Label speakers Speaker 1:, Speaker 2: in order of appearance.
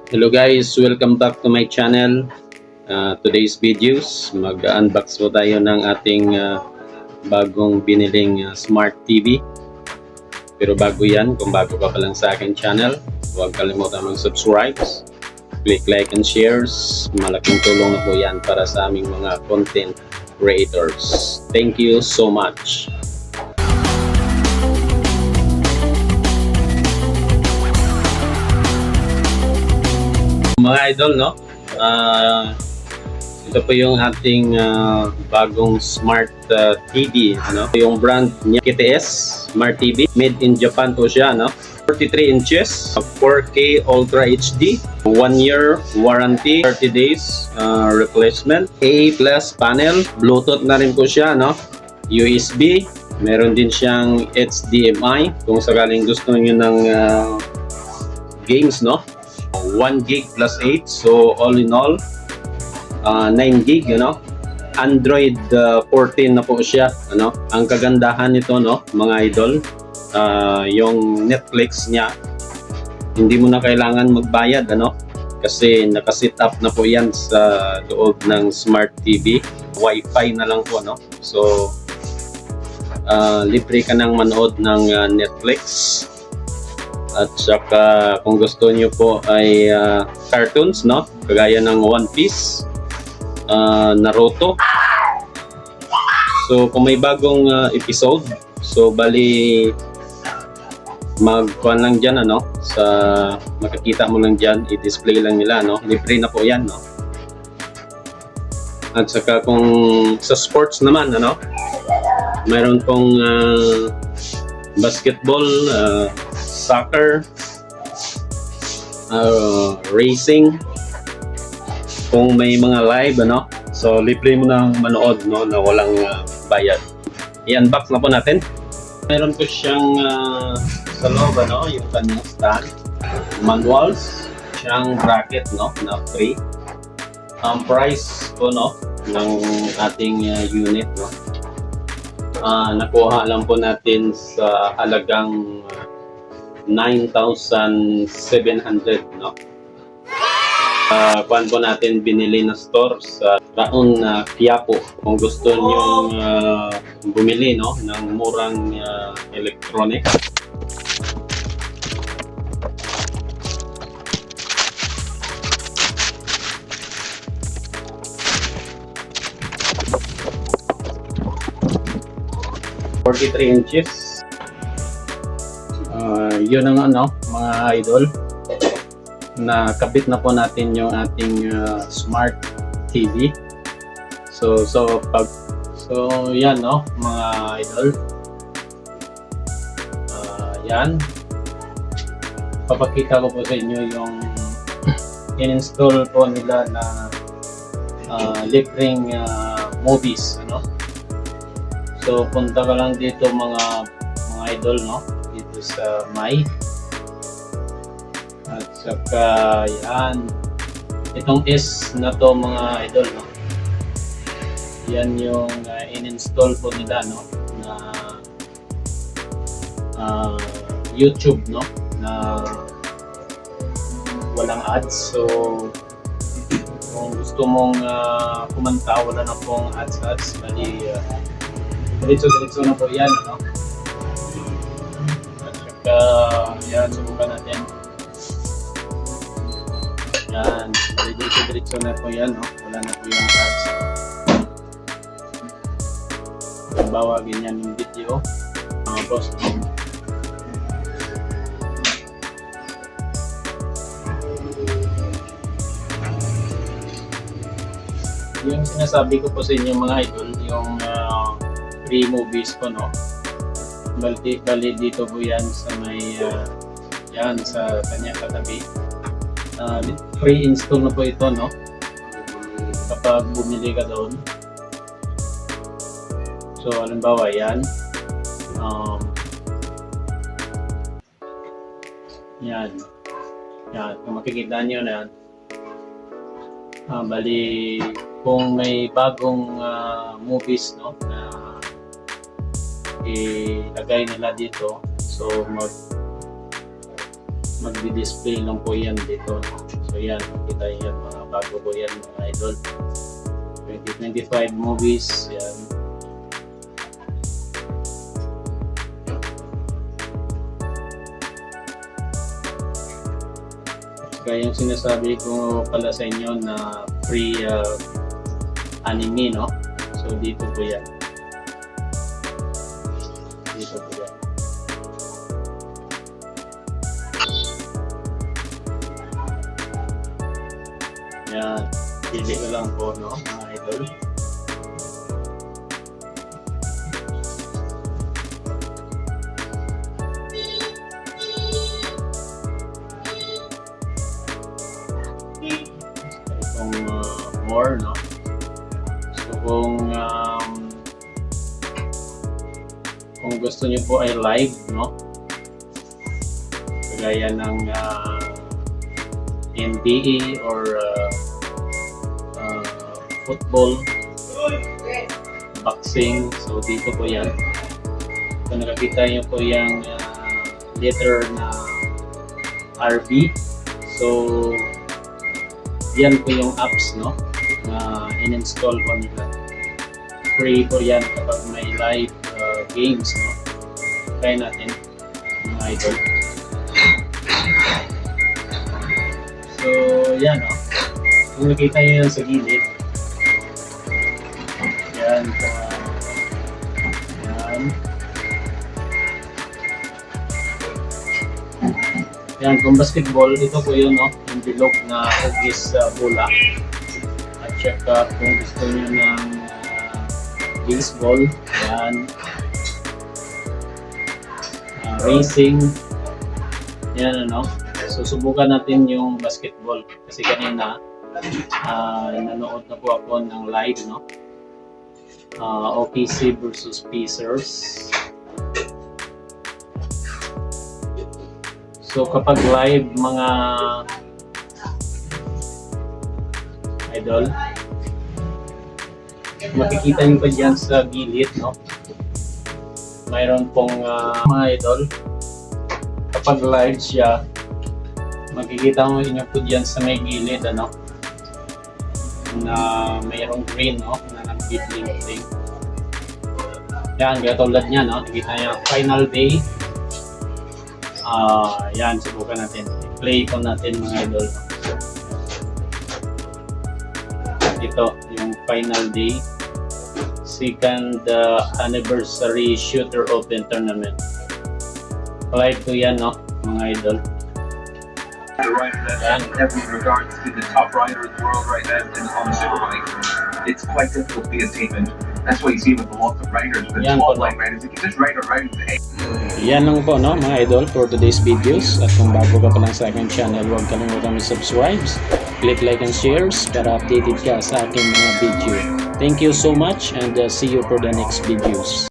Speaker 1: Hello guys, welcome back to my channel. Today's videos, mag-unbox po tayo ng ating bagong biniling Smart TV. Pero bago yan, kung bago ka pa lang sa aking channel, huwag kalimutan mag-subscribe, click like and shares. Malaking tulong na po yan para sa aming mga content creators. Thank you so much. Mga idol, no? Ito po yung ating bagong Smart TV, ano? Yung brand niya, KTS Smart TV, made in Japan po siya, no? 43 inches, 4K Ultra HD, 1 year warranty, 30 days replacement, A+ panel, Bluetooth na rin po siya, no? USB, meron din siyang HDMI kung sakaling gusto niyo ng games, no? 1 gig plus 8, so all in all 9 gig, ano. Android 14 na po siya, ano. Ang kagandahan nito, no, mga idol, yung Netflix niya, hindi mo na kailangan magbayad, ano, kasi nakasit up na po yan sa loob ng Smart TV. Wi-Fi na lang po, no. So libre ka nang manood ng Netflix. At saka kung gusto niyo po ay cartoons, no? Kagaya ng One Piece, Naruto. So kung may bagong episode, so bali magkuhan lang dyan, ano? Sa makikita mo lang dyan, i-display lang nila, no? Libre na po yan, no? At saka kung sa sports naman, ano? Mayroon pong basketball, soccer, racing. Kung may mga live, ano, so libre mo nang manood, no, na walang bayad. I-unbox na po natin. Meron po siyang sa loob, ano, yung kanyang stand, manuals, siyang bracket, no, na free. Ang price po, no, ng ating unit, no, nakuha lang po natin sa halagang 9,700, no. Kuan po natin binili na store sa Raon Quiapo. Kung gusto niyo bumili, no, ng murang electronic. (43 inches). Yun ang, ano, mga idol, na kabit na po natin yung ating Smart TV. So yan, no, mga idol, yan, papakita ko po sa inyo yung in-install po nila na libreng movies, ano. So punta ka lang dito, mga idol, no, dito sa My. At saka yan, itong S na to, mga idol, no, yan yung in-install po nila, no, na YouTube, no, na walang ads. So kung gusto mong kumanta, wala na pong ads, bali diretso na po yan, no. Yan, subukan natin. Yan, diretso na po yan, no? Wala na po yung ads. Halimbawa, ganyan yung video, mga boss. Yung sinasabi ko po sa inyo, mga idol, yung free movies po, no? Bali dito po yan sa may yan sa kanyang katabi. Free install na po ito, no, kapag bumili ka doon. So halimbawa yan, yan kung makikita nyo na yan, bali kung may bagong movies, no, na ilagay nila dito, so magdi-display lang po yan dito. So yan, kita yan mga bago ko yan mga idol. 2025 movies, yan. Kaya yung sinasabi ko pala sa inyo na free anime, no? So dito po yan. Dito po yan. Yan. Pili ko lang po, no, mga idol. Itong more, no? So kung gusto niyo po ay live, no? Kagaya ng NBA or football, boxing, so dito po yan. Kung nakakita niyo po yung letter na RB, so yan po yung apps, no, na in-install po nila. Free po yan kapag may live games, no. Try natin mga idol. So yan, no, kung nakita nyo yan sa gilid, yan, yan, kung basketball, ito po yun, no, yung bilog na hugis bola. At saka kung gusto nyo ng baseball, yan, racing, yan, ano. So subukan natin yung basketball kasi kanina nanood na po ako ng live, no, OKC versus Pacers. So kapag live mga idol, makikita nyo pa dyan sa gilid, no, mayroon pong mga idol, kapag live siya, makikita mo nyo po dyan sa may gilid, ano, na mayroong green, no, na nag-bling-bling. Yan, katulad niya, no, nakikita nyo final day. Yan, subukan natin. Play ko natin mga idol. Ito, yung final day. Second anniversary shooter open tournament. Live ko yan, no, mga idol.
Speaker 2: The rider that every regards to the top rider in the world right now on the superbike. It's quite difficult to be a statement. That's why you see with a lot of riders, with small bike riders, you can just ride around the
Speaker 1: Yan lang po, no, mga idol, for today's videos. At kung bago ka pa lang sa aking channel, huwag kalimutan mag-subscribe, click like and shares para updated ka sa aking mga video. Thank you so much and see you for the next videos.